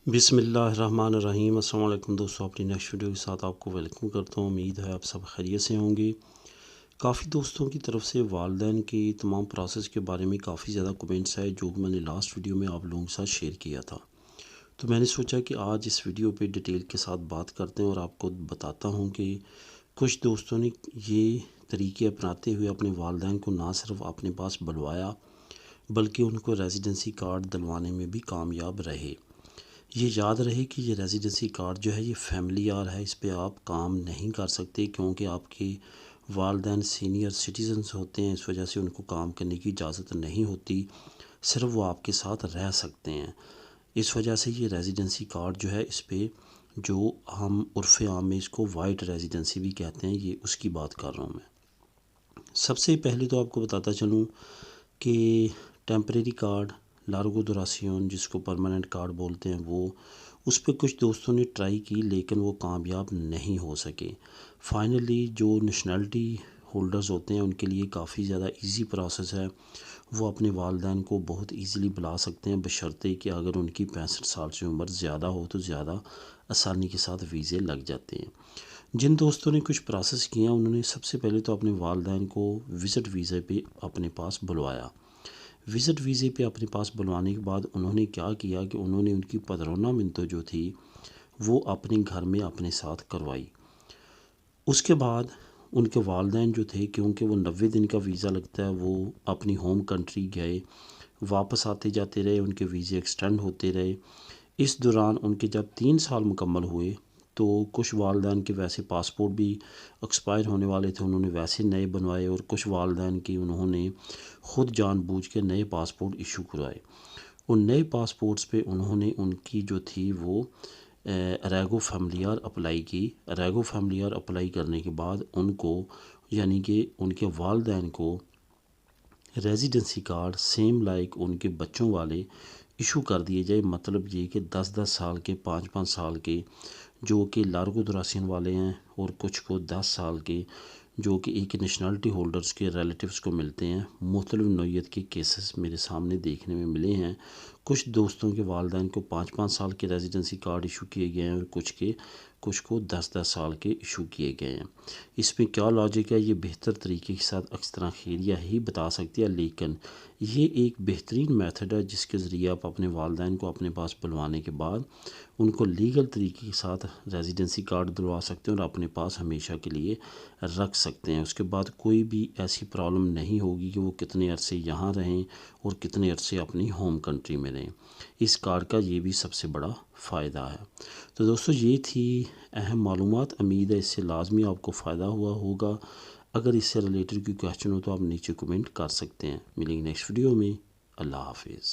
بسم اللہ الرحمن الرحیم۔ السلام علیکم دوستوں، اپنی نیکسٹ ویڈیو کے ساتھ آپ کو ویلکم کرتا ہوں۔ امید ہے آپ سب خیریت سے ہوں گے۔ کافی دوستوں کی طرف سے والدین کے تمام پروسیس کے بارے میں کافی زیادہ کمنٹس آئے جو میں نے لاسٹ ویڈیو میں آپ لوگوں کے ساتھ شیئر کیا تھا، تو میں نے سوچا کہ آج اس ویڈیو پہ ڈیٹیل کے ساتھ بات کرتے ہیں اور آپ کو بتاتا ہوں کہ کچھ دوستوں نے یہ طریقے اپناتے ہوئے اپنے والدین کو نہ صرف اپنے پاس بلوایا بلکہ ان کو ریزیڈنسی کارڈ دلوانے میں بھی کامیاب رہے۔ یہ یاد رہے کہ یہ ریزیڈنسی کارڈ جو ہے یہ فیملی آر ہے، اس پہ آپ کام نہیں کر سکتے کیونکہ آپ کے والدین سینئر سٹیزنز ہوتے ہیں، اس وجہ سے ان کو کام کرنے کی اجازت نہیں ہوتی، صرف وہ آپ کے ساتھ رہ سکتے ہیں۔ اس وجہ سے یہ ریزیڈنسی کارڈ جو ہے اس پہ جو ہم عرف عام میں اس کو وائٹ ریزیڈنسی بھی کہتے ہیں، یہ اس کی بات کر رہا ہوں میں۔ سب سے پہلے تو آپ کو بتاتا چلوں کہ ٹیمپریری کارڈ، لارگو دوراسیون جس کو پرماننٹ کارڈ بولتے ہیں، وہ اس پہ کچھ دوستوں نے ٹرائی کی لیکن وہ کامیاب نہیں ہو سکے۔ فائنلی جو نیشنلٹی ہولڈرز ہوتے ہیں ان کے لیے کافی زیادہ ایزی پروسیس ہے، وہ اپنے والدین کو بہت ایزیلی بلا سکتے ہیں بشرطے کہ اگر ان کی 65 سال سے عمر زیادہ ہو تو زیادہ آسانی کے ساتھ ویزے لگ جاتے ہیں۔ جن دوستوں نے کچھ پروسیس کیا انہوں نے سب سے پہلے تو اپنے والدین کو وزٹ ویزے پہ اپنے پاس بلوایا۔ وزٹ ویزے پہ اپنے پاس بلوانے کے بعد انہوں نے کیا کیا کہ انہوں نے ان کی پدرونا منتو جو تھی وہ اپنے گھر میں اپنے ساتھ کروائی۔ اس کے بعد ان کے والدین جو تھے، کیونکہ وہ 90 دن کا ویزا لگتا ہے، وہ اپنی ہوم کنٹری گئے، واپس آتے جاتے رہے، ان کے ویزے ایکسٹینڈ ہوتے رہے۔ اس دوران ان کے جب 3 سال مکمل ہوئے تو کچھ والدین کے ویسے پاسپورٹ بھی ایکسپائر ہونے والے تھے، انہوں نے ویسے نئے بنوائے، اور کچھ والدین کی انہوں نے خود جان بوجھ کے نئے پاسپورٹ ایشو کروائے۔ ان نئے پاسپورٹس پہ انہوں نے ان کی جو تھی وہ ریگو فیملیار اپلائی کی۔ ریگو فیملیار اپلائی کرنے کے بعد ان کو یعنی کہ ان کے والدین کو ریزیڈنسی کارڈ سیم لائک ان کے بچوں والے ایشو کر دیے جائے۔ مطلب یہ کہ 10 سال کے، 5 سال کے جو کہ لارگو دوراسین والے ہیں، اور کچھ کو 10 سال کے جو کہ ایک نیشنلٹی ہولڈرز کے ریلیٹیوز کو ملتے ہیں۔ مختلف نوعیت کے کیسز میرے سامنے دیکھنے میں ملے ہیں۔ کچھ دوستوں کے والدین کو 5 سال کے ریزیڈنسی کارڈ ایشو کیے گئے ہیں اور کچھ کو 10 سال کے ایشو کیے گئے ہیں۔ اس میں کیا لاجک ہے یہ بہتر طریقے کے ساتھ اکثر خیریہ ہی بتا سکتی ہے، لیکن یہ ایک بہترین میتھڈ ہے جس کے ذریعے آپ اپنے والدین کو اپنے پاس بلوانے کے بعد ان کو لیگل طریقے کے ساتھ ریزیڈنسی کارڈ دلوا سکتے ہیں اور اپنے پاس ہمیشہ کے لیے رکھ سکتے ہیں۔ اس کے بعد کوئی بھی ایسی پرابلم نہیں ہوگی کہ وہ کتنے عرصے یہاں رہیں اور کتنے عرصے اپنی ہوم کنٹری میں رہیں۔ اس کارڈ کا یہ بھی سب سے بڑا فائدہ ہے۔ تو دوستو یہ تھی اہم معلومات، امید ہے اس سے لازمی آپ کو فائدہ ہوا ہوگا۔ اگر اس سے ریلیٹڈ کوئی کویسچن ہو تو آپ نیچے کمنٹ کر سکتے ہیں۔ ملیں گے نیکسٹ ویڈیو میں۔ اللہ حافظ۔